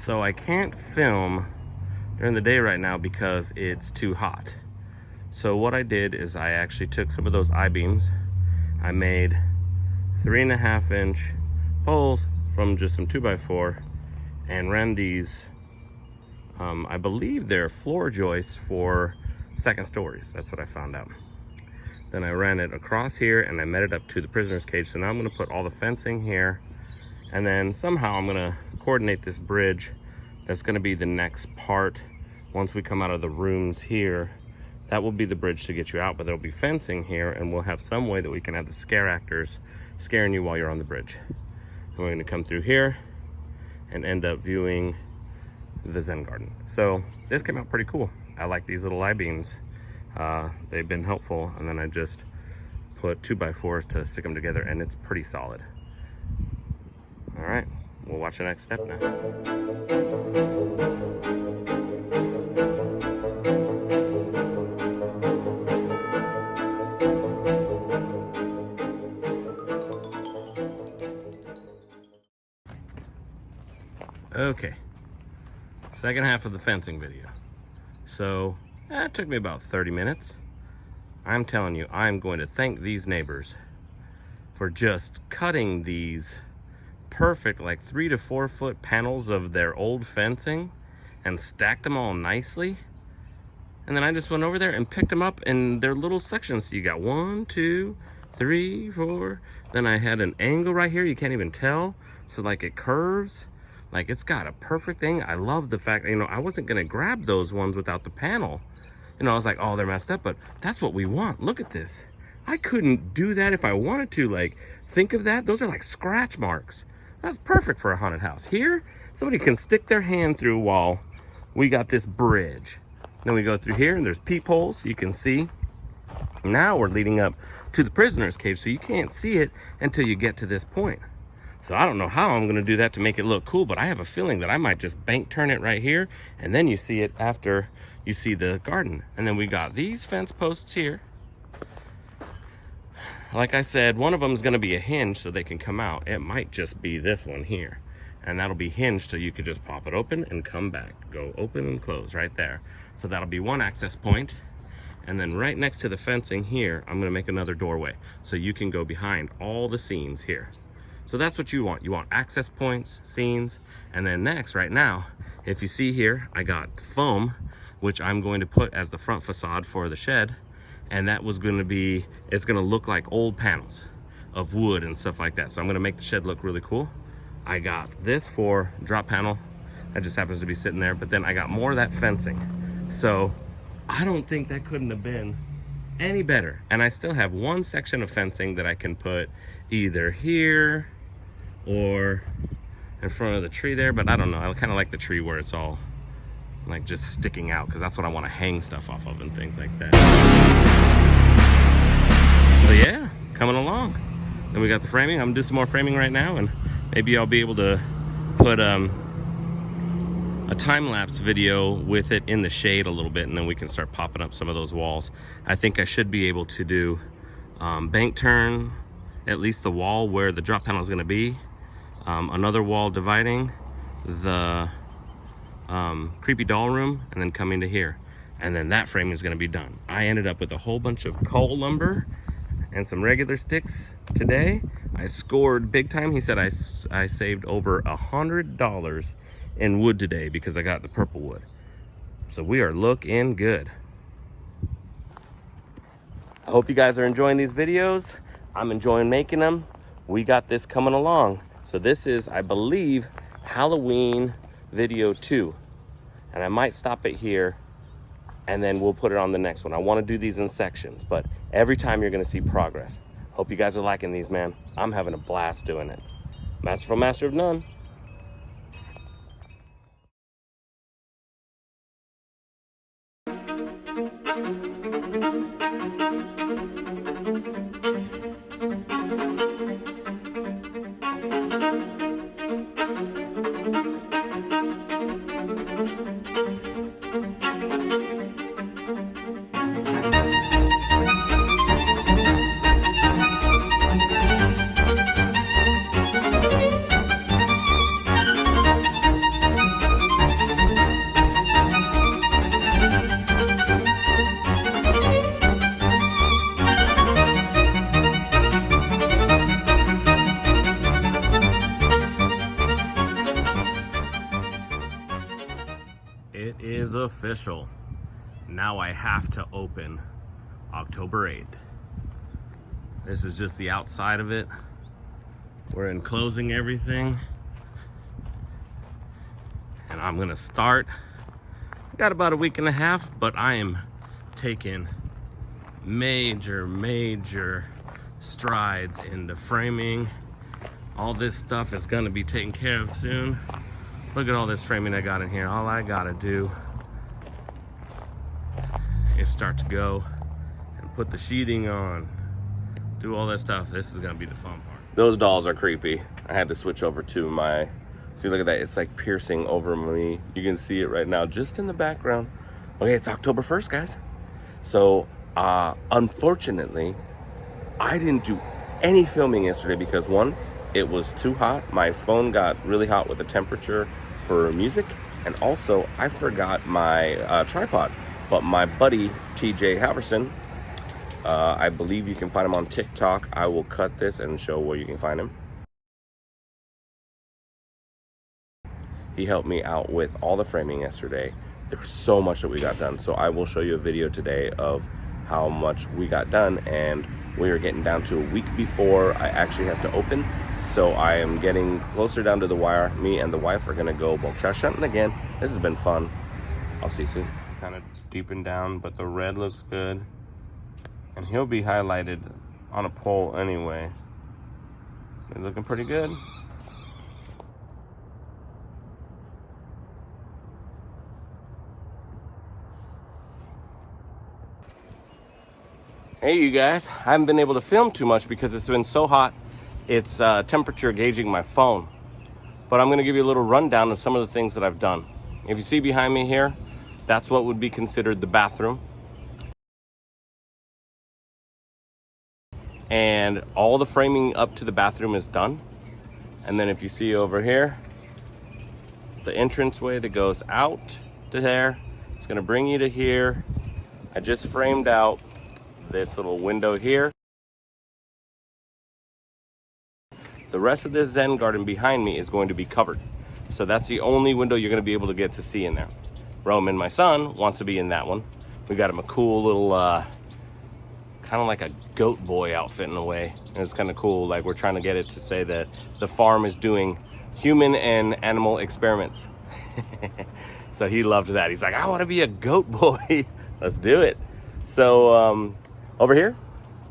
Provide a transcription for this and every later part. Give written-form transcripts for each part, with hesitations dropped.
So I can't film during the day right now because it's too hot. So what I did is I actually took some of those I-beams. I made 3.5-inch poles from just some 2x4 and ran these, I believe they're floor joists for second stories. That's what I found out. Then I ran it across here and I met it up to the prisoner's cage. So now I'm gonna put all the fencing here, and then somehow I'm gonna coordinate this bridge. That's gonna be the next part. Once we come out of the rooms here, that will be the bridge to get you out, but there'll be fencing here, and we'll have some way that we can have the scare actors scaring you while you're on the bridge. And we're gonna come through here and end up viewing the Zen garden. So this came out pretty cool. I like these little I-beams. They've been helpful, and then I just put 2x4s to stick them together, and it's pretty solid. All right, we'll watch the next step now. Okay, second half of the fencing video. So that took me about 30 minutes. I'm telling you, I'm going to thank these neighbors for just cutting these perfect, like 3 to 4 foot panels of their old fencing and stacked them all nicely. And then I just went over there and picked them up in their little sections. So you got 1, 2, 3, 4. Then I had an angle right here, you can't even tell. So like it curves. Like it's got a perfect thing. I love the fact, you know, I wasn't gonna grab those ones without the panel. You know, I was like, oh, they're messed up, but that's what we want. Look at this. I couldn't do that if I wanted to. Like, think of that. Those are like scratch marks. That's perfect for a haunted house. Here, somebody can stick their hand through while we got this bridge. Then we go through here and there's peepholes, so you can see. Now we're leading up to the prisoner's cage, so you can't see it until you get to this point. So I don't know how I'm gonna do that to make it look cool, but I have a feeling that I might just bank turn it right here, and then you see it after you see the garden. And then we got these fence posts here. Like I said, one of them is gonna be a hinge so they can come out. It might just be this one here. And that'll be hinged so you could just pop it open and come back. Go open and close right there. So that'll be one access point. And then right next to the fencing here, I'm gonna make another doorway so you can go behind all the scenes here. So that's what you want. You want access points, scenes, and then next, right now, if you see here, I got foam, which I'm going to put as the front facade for the shed. And that was gonna be, it's gonna look like old panels of wood and stuff like that. So I'm gonna make the shed look really cool. I got this for drop panel. That just happens to be sitting there. But then I got more of that fencing. So I don't think that couldn't have been any better. And I still have one section of fencing that I can put either here or in front of the tree there, but I don't know. I kind of like the tree where it's all like just sticking out, because that's what I want to hang stuff off of and things like that. So yeah, coming along. Then we got the framing. I'm gonna do some more framing right now, and maybe I'll be able to put a time-lapse video with it in the shade a little bit, and then we can start popping up some of those walls. I think I should be able to do bank turn, at least the wall where the drop panel is going to be, another wall dividing the creepy doll room, and then come into here. And then that framing is going to be done. I ended up with a whole bunch of coal lumber and some regular sticks today. I scored big time. He said I saved over $100 in wood today because I got the purple wood. So we are looking good. I hope you guys are enjoying these videos. I'm enjoying making them. We got this coming along. So this is, I believe, Halloween video 2. And I might stop it here and then we'll put it on the next one. I want to do these in sections, but every time you're going to see progress. Hope you guys are liking these, man. I'm having a blast doing it. Masterful Master of None. is official. Now I have to open October 8th. This is just the outside of it. We're enclosing everything. And I'm gonna start. Got about a week and a half, but I am taking major strides in the framing. All this stuff is gonna be taken care of soon. Look at all this framing I got in here. All I gotta do is start to go and put the sheathing on, do all that stuff. This is gonna be the fun part. Those dolls are creepy. I had to switch over to my, see, look at that. It's like piercing over me. You can see it right now, just in the background. Okay, it's October 1st, guys. So, unfortunately, I didn't do any filming yesterday because one, it was too hot. My phone got really hot with the temperature for music. And also, I forgot my tripod. But my buddy, TJ Halverson, I believe you can find him on TikTok. I will cut this and show where you can find him. He helped me out with all the framing yesterday. There was so much that we got done. So I will show you a video today of how much we got done, and we are getting down to a week before I actually have to open. So I am getting closer down to the wire. Me and the wife are gonna go bulk trash hunting again. This has been fun. I'll see you soon. Kind of deepened down, but the red looks good. And he'll be highlighted on a pole anyway. They're looking pretty good. Hey you guys, I haven't been able to film too much because it's been so hot. It's temperature gauging my phone. But I'm gonna give you a little rundown of some of the things that I've done. If you see behind me here, that's what would be considered the bathroom. And all the framing up to the bathroom is done. And then if you see over here, the entranceway that goes out to there, it's gonna bring you to here. I just framed out this little window here. The rest of this Zen garden behind me is going to be covered. So that's the only window you're gonna be able to get to see in there. Roman, my son, wants to be in that one. We got him a cool little, kind of like a goat boy outfit in a way. And it's kind of cool, like we're trying to get it to say that the farm is doing human and animal experiments. So he loved that. He's like, I want to be a goat boy. Let's do it. So over here,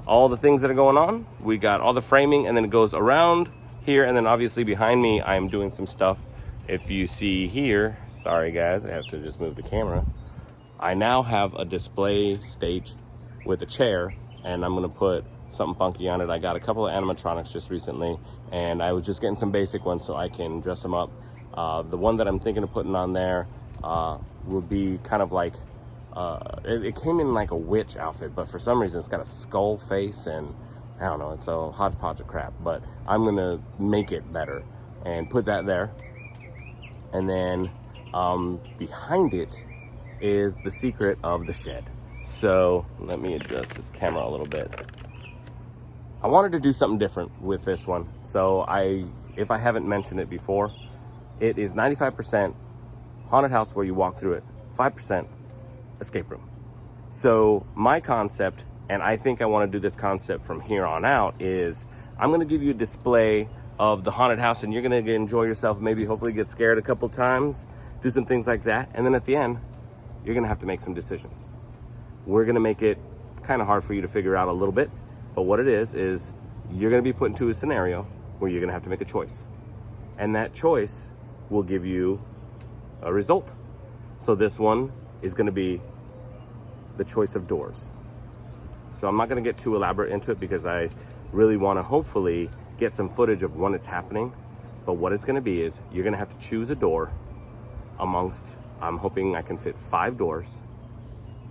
all the things that are going on, we got all the framing, and then it goes around here, and then obviously behind me, I'm doing some stuff. If you see here, sorry guys, I have to just move the camera. I now have a display stage with a chair, and I'm gonna put something funky on it. I got a couple of animatronics just recently, and I was just getting some basic ones so I can dress them up. The one that I'm thinking of putting on there will be kind of like, it came in like a witch outfit, but for some reason it's got a skull face, and I don't know, it's a hodgepodge of crap, but I'm gonna make it better and put that there. And then behind it is the secret of the shed. So let me adjust this camera a little bit. I wanted to do something different with this one. So if I haven't mentioned it before, it is 95% haunted house where you walk through it, 5% escape room. So my concept, and I think I want to do this concept from here on out, is I'm going to give you a display of the haunted house, and you're going to enjoy yourself, maybe hopefully get scared a couple times, do some things like that, and then at the end you're going to have to make some decisions. We're going to make it kind of hard for you to figure out a little bit, but what it is you're going to be put into a scenario where you're going to have to make a choice, and that choice will give you a result. So this one is going to be the choice of doors. So I'm not going to get too elaborate into it because I really want to hopefully get some footage of when it's happening. But what it's going to be is you're going to have to choose a door amongst, I'm hoping I can fit 5 doors,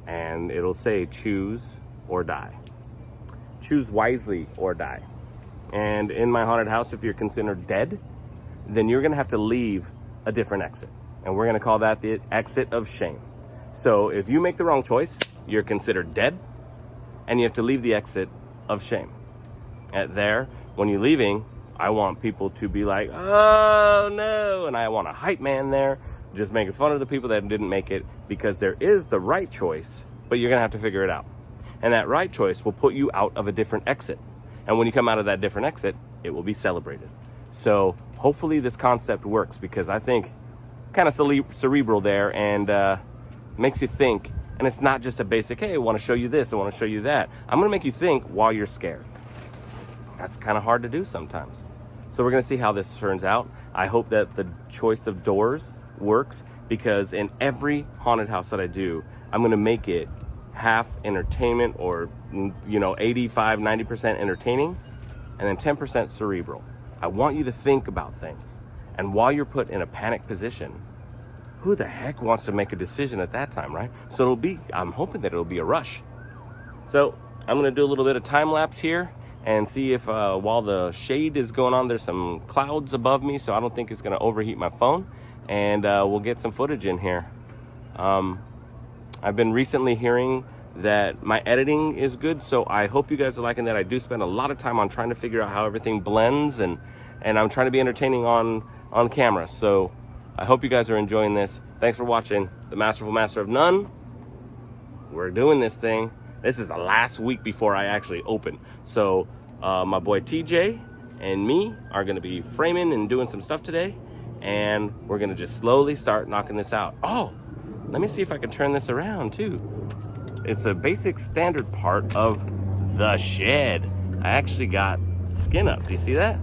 and it'll say choose or die. Choose wisely or die. And in my haunted house, if you're considered dead, then you're going to have to leave a different exit. And we're going to call that the exit of shame. So if you make the wrong choice, you're considered dead, and you have to leave the exit of shame. When you're leaving, I want people to be like, oh no, and I want a hype man there just making fun of the people that didn't make it, because there is the right choice, but you're gonna have to figure it out. And that right choice will put you out of a different exit. And when you come out of that different exit, it will be celebrated. So hopefully this concept works, because I think kind of cerebral there, and makes you think. And it's not just a basic, hey, I want to show you this, I want to show you that. I'm going to make you think while you're scared. That's kind of hard to do sometimes. So we're going to see how this turns out. I hope that the choice of doors works, because in every haunted house that I do, I'm going to make it half entertainment, or 85, 90% entertaining, and then 10% cerebral. I want you to think about things. And while you're put in a panic position, who the heck wants to make a decision at that time, right? So I'm hoping that it'll be a rush. So I'm gonna do a little bit of time lapse here and see if while the shade is going on, there's some clouds above me, so I don't think it's gonna overheat my phone, and we'll get some footage in here. I've been recently hearing that my editing is good, so I hope you guys are liking that. I do spend a lot of time on trying to figure out how everything blends, and I'm trying to be entertaining on camera. So I hope you guys are enjoying this. Thanks for watching The Masterful Master of None. We're doing this thing. This is the last week before I actually open. So my boy TJ and me are gonna be framing and doing some stuff today, and we're gonna just slowly start knocking this out. Oh, let me see if I can turn this around too. It's a basic standard part of the shed. I actually got skin up, do you see that?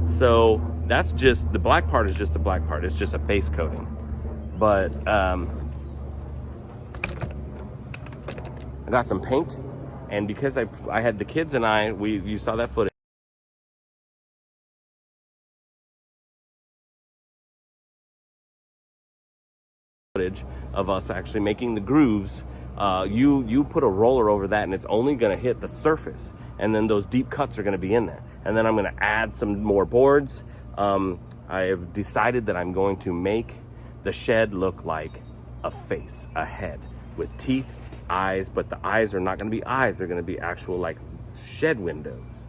So that's just, the black part is just the black part. It's just a base coating. But I got some paint, and because I had the kids and you saw that footage of us actually making the grooves. You put a roller over that, and it's only gonna hit the surface, and then those deep cuts are gonna be in there. And then I'm gonna add some more boards. I have decided that I'm going to make the shed look like a face, a head with teeth, eyes, but the eyes are not gonna be eyes. They're gonna be actual like shed windows.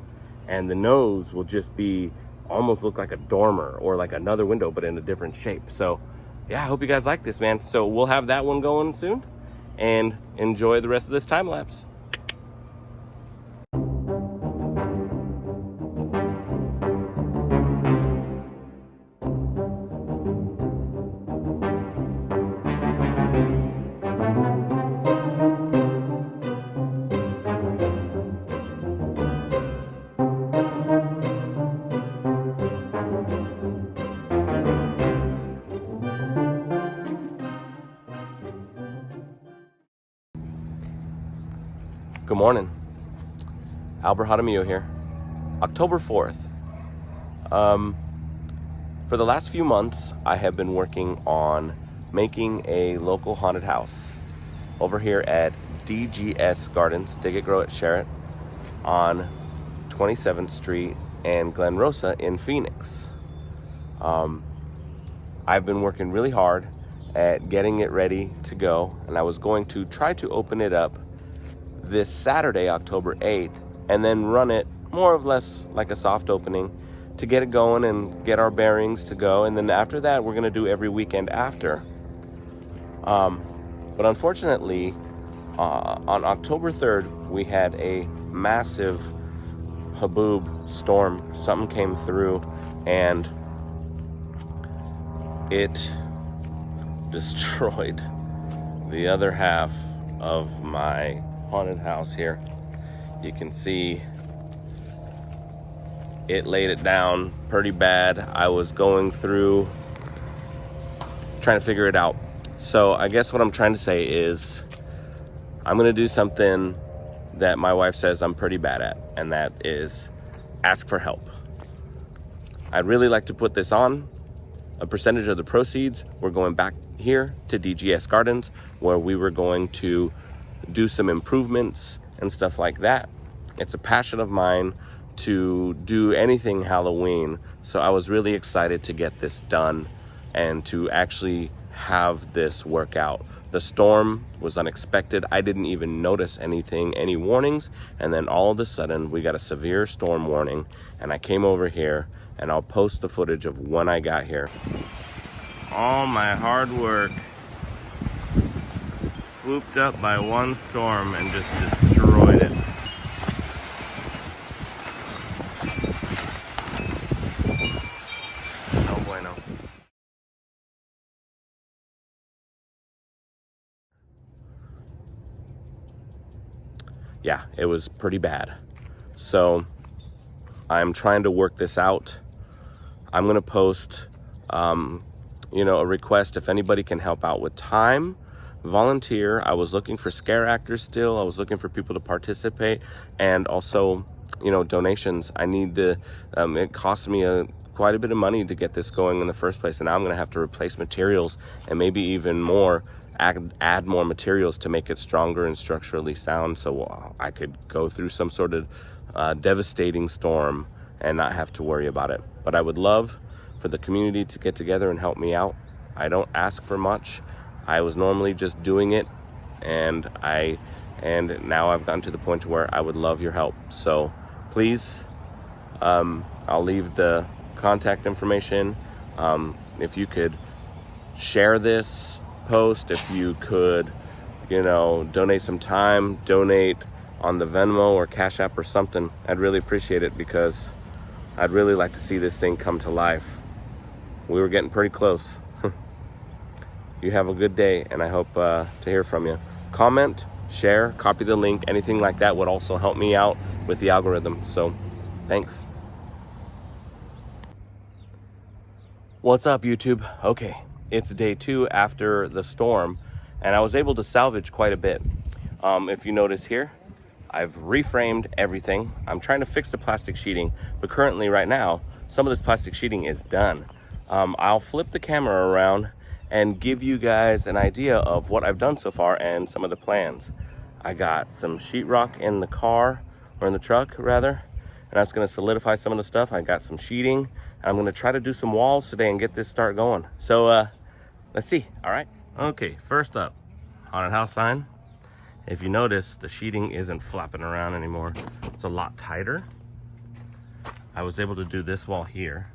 And the nose will just be, almost look like a dormer or like another window, but in a different shape. So yeah, I hope you guys like this, man. So we'll have that one going soon, and enjoy the rest of this time lapse. Good morning. Albert Jaramillo here. October 4th. For the last few months, I have been working on making a local haunted house over here at DGS Gardens, Dig It, Grow It, Share It, on 27th Street and Glen Rosa in Phoenix. I've been working really hard at getting it ready to go, and I was going to try to open it up this Saturday, October 8th, and then run it more or less like a soft opening to get it going and get our bearings to go. And then after that, we're gonna do every weekend after. But unfortunately, on October 3rd, we had a massive haboob storm. Something came through, and it destroyed the other half of my haunted house here. You can see it laid it down pretty bad. I was going through trying to figure it out. So I guess what I'm trying to say is I'm gonna do something that my wife says I'm pretty bad at, and that is ask for help. I'd really like to put this on. A percentage of the proceeds, we're going back here to DGS Gardens, where we were going to do some improvements and stuff like that. It's a passion of mine to do anything Halloween, so I was really excited to get this done and to actually have this work out. The storm was unexpected. I didn't even notice anything, any warnings, and then all of a sudden we got a severe storm warning, and I came over here, and I'll post the footage of when I got here. All my hard work swooped up by one storm and just destroyed it. No bueno. Yeah, it was pretty bad. So I'm trying to work this out. I'm gonna post, a request if anybody can help out with time, volunteer. I was looking for scare actors still. I was looking for people to participate, and also, donations. I need to, it cost me quite a bit of money to get this going in the first place, and now I'm gonna have to replace materials and maybe even more, add more materials to make it stronger and structurally sound, so I could go through some sort of devastating storm and not have to worry about it. But I would love for the community to get together and help me out. I don't ask for much. I was normally just doing it, and now I've gotten to the point where I would love your help. So please, I'll leave the contact information. If you could share this post, if you could, donate some time, donate on the Venmo or Cash App or something, I'd really appreciate it, because I'd really like to see this thing come to life. We were getting pretty close. You have a good day, and I hope to hear from you. Comment, share, copy the link, anything like that would also help me out with the algorithm. So thanks. What's up, YouTube? Okay, it's day 2 after the storm, and I was able to salvage quite a bit. If you notice here, I've reframed everything. I'm trying to fix the plastic sheeting, but currently right now, some of this plastic sheeting is done. I'll flip the camera around and give you guys an idea of what I've done so far and some of the plans. I got some sheetrock in the car, or in the truck rather, and I was gonna solidify some of the stuff. I got some sheeting, and I'm gonna try to do some walls today and get this start going. So let's see, all right? Okay, first up, haunted house sign. If you notice, the sheeting isn't flapping around anymore. It's a lot tighter. I was able to do this wall here.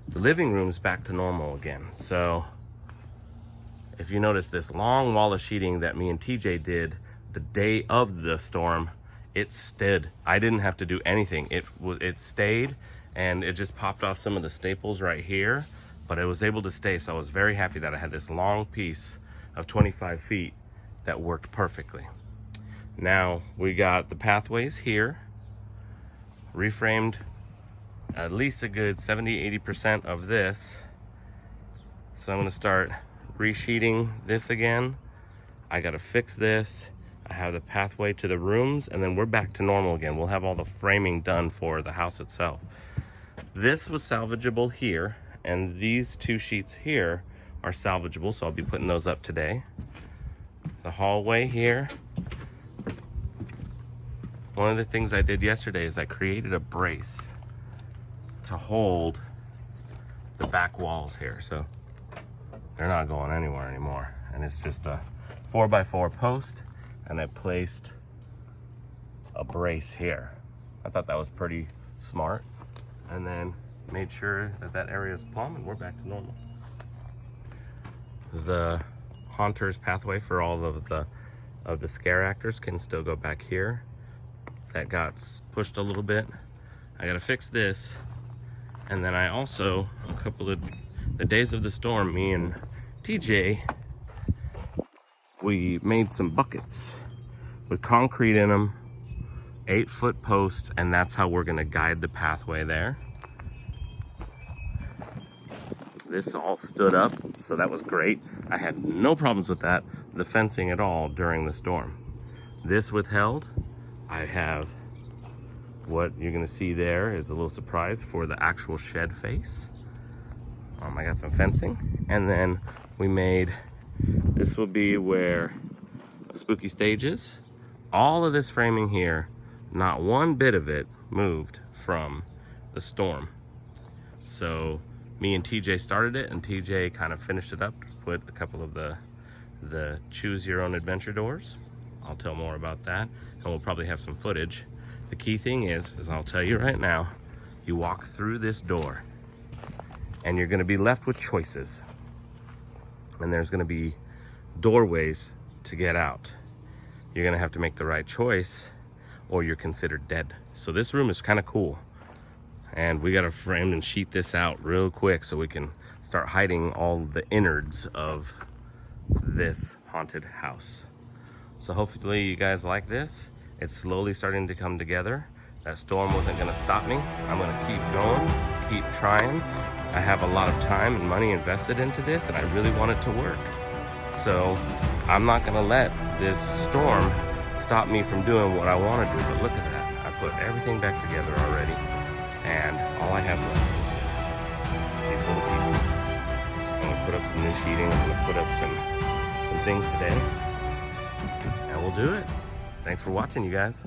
The living room's back to normal again. So if you notice this long wall of sheeting that me and TJ did the day of the storm, it stood. I didn't have to do anything. It stayed, and it just popped off some of the staples right here, but it was able to stay. So I was very happy that I had this long piece of 25 feet that worked perfectly. Now we got the pathways here, reframed at least a good 70-80% of this. So I'm gonna start resheeting this again. I gotta fix this. I have the pathway to the rooms, and then we're back to normal again. We'll have all the framing done for the house itself. This was salvageable here, and these 2 sheets here are salvageable, so I'll be putting those up today. The hallway here. One of the things I did yesterday is I created a brace to hold the back walls here, so they're not going anywhere anymore. And it's just a 4x4 post, and I placed a brace here. I thought that was pretty smart, and then made sure that that area is plumb, and we're back to normal. The Haunter's pathway for all of the scare actors can still go back here. That got pushed a little bit. I gotta fix this. And then I also, a couple of the days of the storm, me and TJ, we made some buckets with concrete in them, 8-foot posts, and that's how we're gonna guide the pathway there. This all stood up, so that was great. I had no problems with that, the fencing at all during the storm. This withheld. I have what you're gonna see there is a little surprise for the actual shed face. I got some fencing, and then we made, this will be where a spooky stage is. All of this framing here, not one bit of it moved from the storm. So me and TJ started it, and TJ kind of finished it up, put a couple of the choose your own adventure doors. I'll tell more about that, and we'll probably have some footage. The key thing is I'll tell you right now, you walk through this door and you're gonna be left with choices. and there's gonna be doorways to get out. You're gonna have to make the right choice or you're considered dead. So this room is kind of cool. And we gotta frame and sheet this out real quick so we can start hiding all the innards of this haunted house. So hopefully you guys like this. It's slowly starting to come together. That storm wasn't gonna stop me. I'm gonna keep going, keep trying. I have a lot of time and money invested into this and I really want it to work. So I'm not gonna let this storm stop me from doing what I wanna do. But look at that, I put everything back together already. And all I have left is these little pieces. I'm gonna put up some new sheeting. I'm gonna put up some things today. And we'll do it. Thanks for watching, you guys.